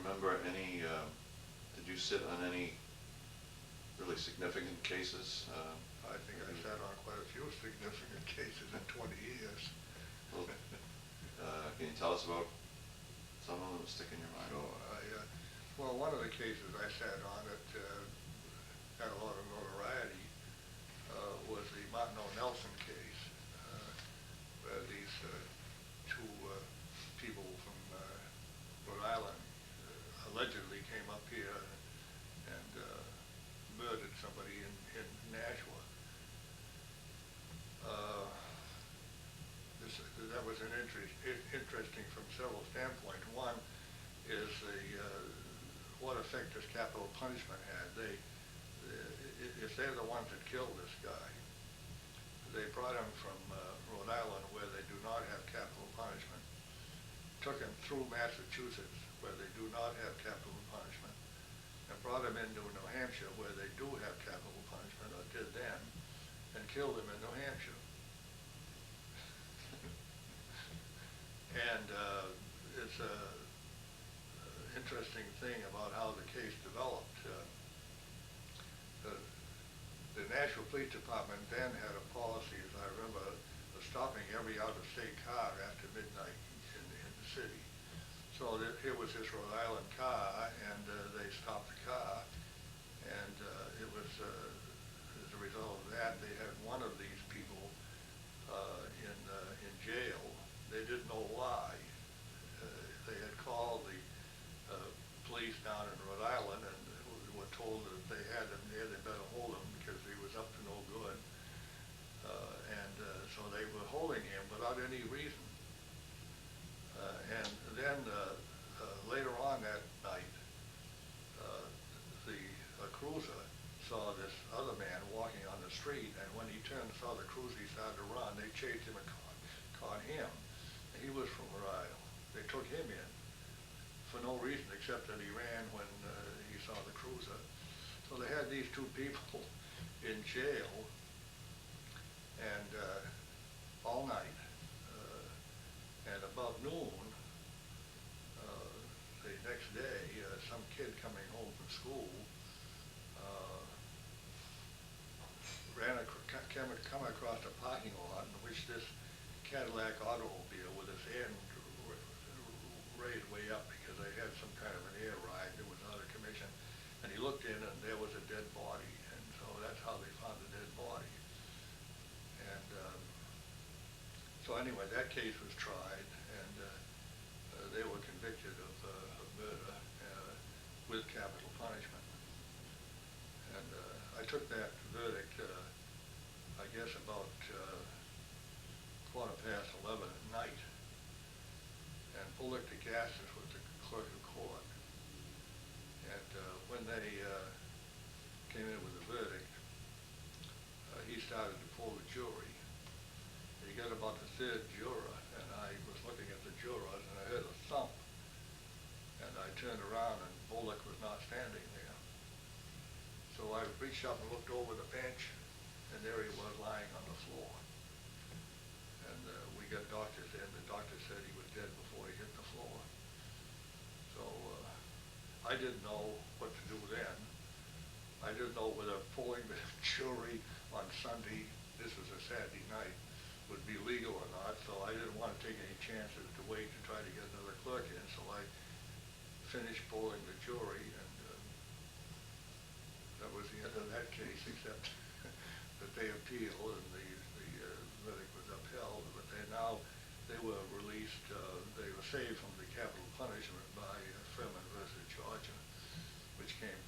remember any, did you sit on any really significant cases? I think I sat on quite a few significant cases in 20 years. Well, can you tell us about some of them that stick in your mind? So well, one of the cases I sat on that had a lot of notoriety was the Martin O. Nelson case, where these two people from Rhode Island allegedly came up here and murdered somebody in Nashua. That was an interesting from several standpoints. One is what effect this capital punishment had. If they're the ones that killed this guy, they brought him from Rhode Island, where they do not have capital punishment, took him through Massachusetts, where they do not have capital punishment, and brought him into New Hampshire, where they do have capital punishment, or did then, and killed him in New Hampshire. And it's an interesting thing about how the case developed. The Nashville Police Department then had a policy, as I remember, of stopping every out-of-state car after midnight in the city. So here was this Rhode Island car, and they stopped the car, and it was, as a result of that, they had one of these people in jail. They didn't know why. They had called the police down in Rhode Island and were told that if they had him there, they better hold him because he was up to no good. So they were holding him without any reason. And then later on that night, a cruiser saw this other man walking on the street, and when he turned and saw the cruiser, he started to run. They chased him and caught him. And he was from Rhode Island. They took him in for no reason except that he ran when he saw the cruiser. So they had these two people in jail, and all night. And about noon, the next day, some kid coming home from school come across a parking lot in which this Cadillac automobile with its end raised way up because they had some kind of an air ride that was out of commission. And he looked in and there was a dead body, and so that's how they found the dead body. And so anyway, that case was tried, and they were convicted of murder with capital punishment. And I took that verdict, I guess about 11:15 at night, and Bullock de Gassis was the clerk of court. And when they came in with the verdict, he started to pull the jury. He got about the third juror, and I was looking at the jurors, and I heard a thump. And I turned around, and Bullock was not standing there. So I reached up and looked over the bench, and there he was lying on the floor. And we got doctors in. The doctor said he was dead before he hit the floor. So I didn't know what to do then. I didn't know whether pulling the jury on Sunday, this was a Saturday night, would be legal or not. So I didn't want to take any chances to wait to try to get another clerk in. So I finished polling the jury, and that was the end of that case, except that they appealed and the verdict was upheld. But they were released, they were saved from the capital punishment by Furman versus Georgia, which came